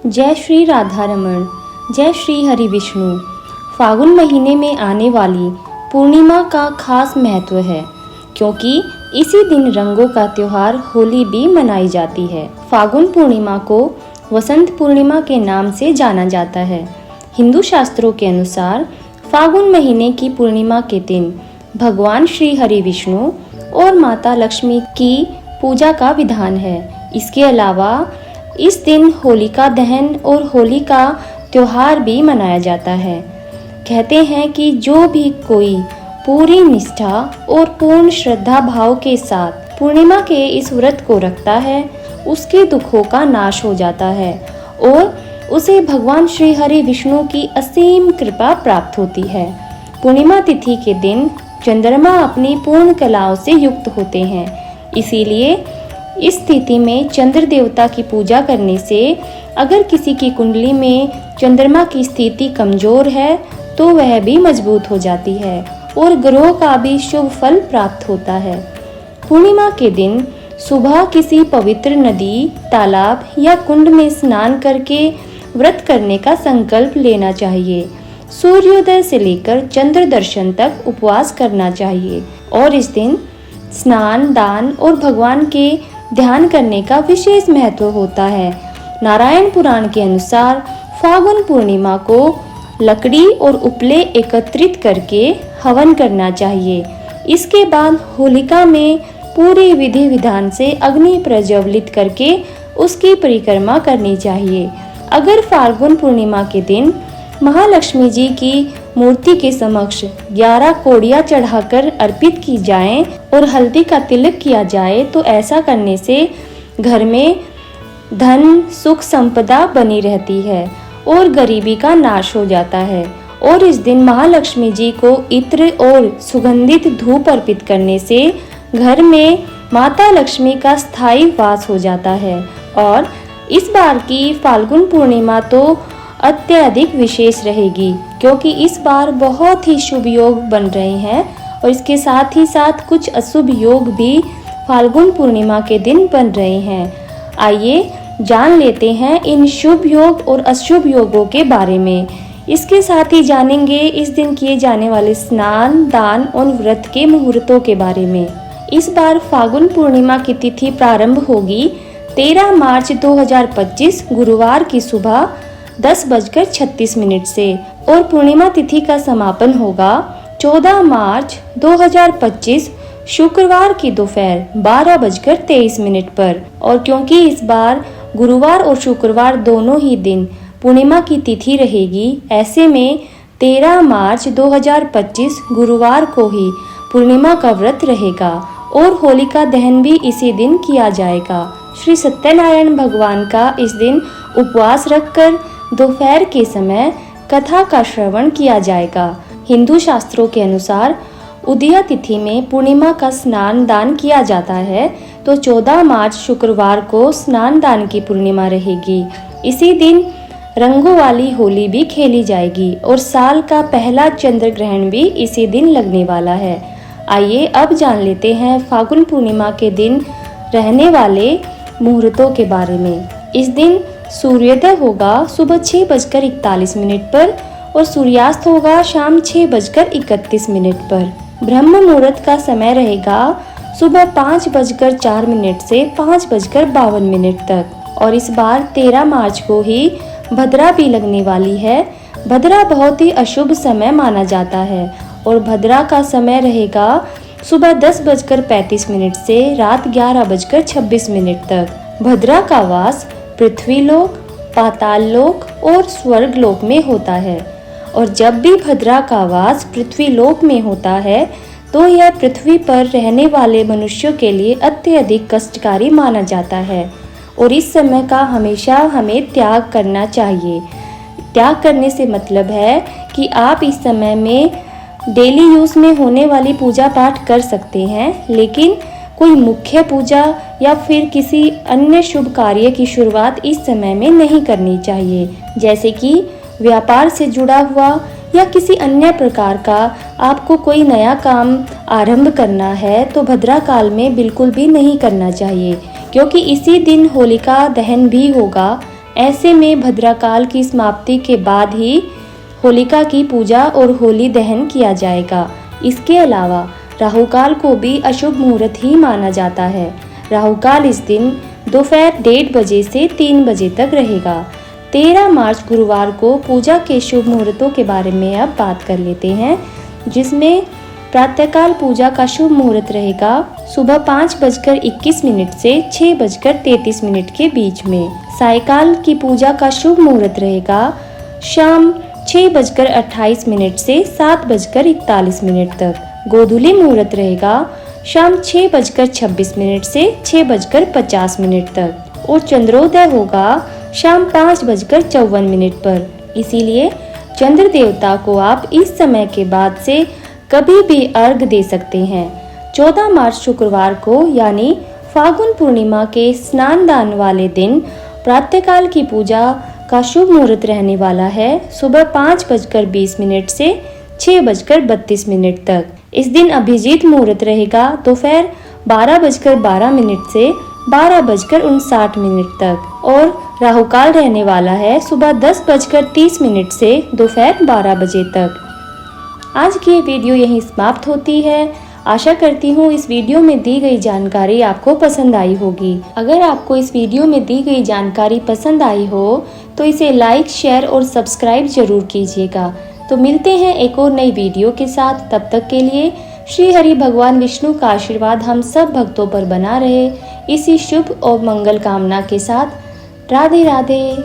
जय श्री राधा रमण, जय श्री हरि विष्णु। फागुन महीने में आने वाली पूर्णिमा का खास महत्व है, क्योंकि इसी दिन रंगों का त्योहार होली भी मनाई जाती है। फागुन पूर्णिमा को वसंत पूर्णिमा के नाम से जाना जाता है। हिंदू शास्त्रों के अनुसार फागुन महीने की पूर्णिमा के दिन भगवान श्री हरि विष्णु और माता लक्ष्मी की पूजा का विधान है। इसके अलावा इस दिन होलिका दहन और होली का त्योहार भी मनाया जाता है। कहते हैं कि जो भी कोई पूरी निष्ठा और पूर्ण श्रद्धा भाव के साथ पूर्णिमा के इस व्रत को रखता है, उसके दुखों का नाश हो जाता है और उसे भगवान श्री हरि विष्णु की असीम कृपा प्राप्त होती है। पूर्णिमा तिथि के दिन चंद्रमा अपनी पूर्ण कलाओं से युक्त होते हैं, इसीलिए इस स्थिति में चंद्र देवता की पूजा करने से अगर किसी की कुंडली में चंद्रमा की स्थिति कमजोर है तो वह भी मजबूत हो जाती है और ग्रहों का भी शुभ फल प्राप्त होता है। पूर्णिमा के दिन सुबह किसी पवित्र नदी, तालाब या कुंड में स्नान करके व्रत करने का संकल्प लेना चाहिए। सूर्योदय से लेकर चंद्र दर्शन तक उपवास करना चाहिए और इस दिन स्नान, दान और भगवान के ध्यान करने का विशेष महत्व होता है। नारायण पुराण के अनुसार फागुन पूर्णिमा को लकड़ी और उपले एकत्रित करके हवन करना चाहिए। इसके बाद होलिका में पूरी विधि विधान से अग्नि प्रज्वलित करके उसकी परिक्रमा करनी चाहिए। अगर फागुन पूर्णिमा के दिन महालक्ष्मी जी की मूर्ति के समक्ष 11 कोड़ियाँ चढ़ाकर अर्पित की जाएं और हल्दी का तिलक किया जाए तो ऐसा करने से घर में धन, सुख, संपदा बनी रहती है और गरीबी का नाश हो जाता है। और इस दिन महालक्ष्मी जी को इत्र और सुगंधित धूप अर्पित करने से घर में माता लक्ष्मी का स्थायी वास हो जाता है। और इस बार की फाल्गुन पूर्णिमा तो अत्यधिक विशेष रहेगी, क्योंकि इस बार बहुत ही शुभ योग बन रहे हैं और इसके साथ ही साथ कुछ अशुभ योग भी फाल्गुन पूर्णिमा के दिन बन रहे हैं। आइए जान लेते हैं इन शुभ योग और अशुभ योगों के बारे में। इसके साथ ही जानेंगे इस दिन किए जाने वाले स्नान, दान और व्रत के मुहूर्तों के बारे में। इस बार फागुन पूर्णिमा की तिथि प्रारंभ होगी 13 मार्च 2025 गुरुवार की सुबह 10:36 से और पूर्णिमा तिथि का समापन होगा 14 मार्च 2025 शुक्रवार की दोपहर 12:23 पर। और क्योंकि इस बार गुरुवार और शुक्रवार दोनों ही दिन पूर्णिमा की तिथि रहेगी, ऐसे में 13 मार्च 2025 गुरुवार को ही पूर्णिमा का व्रत रहेगा और होलिका दहन भी इसी दिन किया जाएगा। श्री सत्यनारायण भगवान का इस दिन उपवास रखकर दोपहर के समय कथा का श्रवण किया जाएगा। हिंदू शास्त्रों के अनुसार उदया तिथि में पूर्णिमा का स्नान दान किया जाता है, तो 14 मार्च शुक्रवार को स्नान दान की पूर्णिमा रहेगी। इसी दिन रंगों वाली होली भी खेली जाएगी और साल का पहला चंद्र ग्रहण भी इसी दिन लगने वाला है। आइए अब जान लेते हैं फागुन पूर्णिमा के दिन रहने वाले मुहूर्तों के बारे में। इस दिन सूर्योदय होगा सुबह 6:41 पर और सूर्यास्त होगा शाम 6:31 पर। ब्रह्म मुहूर्त का समय रहेगा सुबह 5:04 से 5:52 तक। और इस बार 13 मार्च को ही भद्रा भी लगने वाली है। भद्रा बहुत ही अशुभ समय माना जाता है और भद्रा का समय रहेगा सुबह 10:35 से रात 11:26 तक। भद्रा का वास पृथ्वी लोक, पाताल लोक और स्वर्ग लोक में होता है। और जब भी भद्रा का वास पृथ्वी लोक में होता है तो यह पृथ्वी पर रहने वाले मनुष्यों के लिए अत्यधिक कष्टकारी माना जाता है और इस समय का हमेशा हमें त्याग करना चाहिए। त्याग करने से मतलब है कि आप इस समय में डेली यूज में होने वाली पूजा पाठ कर सकते हैं, लेकिन कोई मुख्य पूजा या फिर किसी अन्य शुभ कार्य की शुरुआत इस समय में नहीं करनी चाहिए, जैसे कि व्यापार से जुड़ा हुआ या किसी अन्य प्रकार का आपको कोई नया काम आरंभ करना है तो भद्रा काल में बिल्कुल भी नहीं करना चाहिए, क्योंकि इसी दिन होलिका दहन भी होगा ऐसे में भद्राकाल की समाप्ति के बाद ही होलिका की पूजा और होली दहन किया जाएगा। इसके अलावा राहुकाल को भी अशुभ मुहूर्त ही माना जाता है। राहुकाल इस दिन दोपहर 1:30 बजे से 3 बजे तक रहेगा। 13 मार्च गुरुवार को पूजा के शुभ मुहूर्तों के बारे में अब बात कर लेते हैं, जिसमें प्रातःकाल पूजा का शुभ मुहूर्त रहेगा सुबह 5:21 से 6:33 के बीच में। सायकाल की पूजा का शुभ मुहूर्त रहेगा शाम 6:28 से 7:41 तक। गोधूली मुहूर्त रहेगा शाम 6:26 से 6:50 तक और चंद्रोदय होगा शाम 5:54 पर। इसीलिए चंद्र देवता को आप इस समय के बाद से कभी भी अर्घ दे सकते हैं। 14 मार्च शुक्रवार को यानी फागुन पूर्णिमा के स्नान दान वाले दिन प्रातःकाल की पूजा का शुभ मुहूर्त रहने वाला है सुबह 5:20 से 6:32 तक। इस दिन अभिजीत मुहूर्त रहेगा दोपहर 12:12 से 12:59 तक और राहुकाल रहने वाला है सुबह 10:30 से दोपहर 12 बजे तक। आज की ये वीडियो यहीं समाप्त होती है। आशा करती हूँ इस वीडियो में दी गई जानकारी आपको पसंद आई होगी। अगर आपको इस वीडियो में दी गई जानकारी पसंद आई हो तो इसे लाइक, शेयर और सब्सक्राइब जरूर कीजिएगा। तो मिलते हैं एक और नई वीडियो के साथ। तब तक के लिए श्री हरि भगवान विष्णु का आशीर्वाद हम सब भक्तों पर बना रहे। इसी शुभ और मंगल कामना के साथ राधे राधे।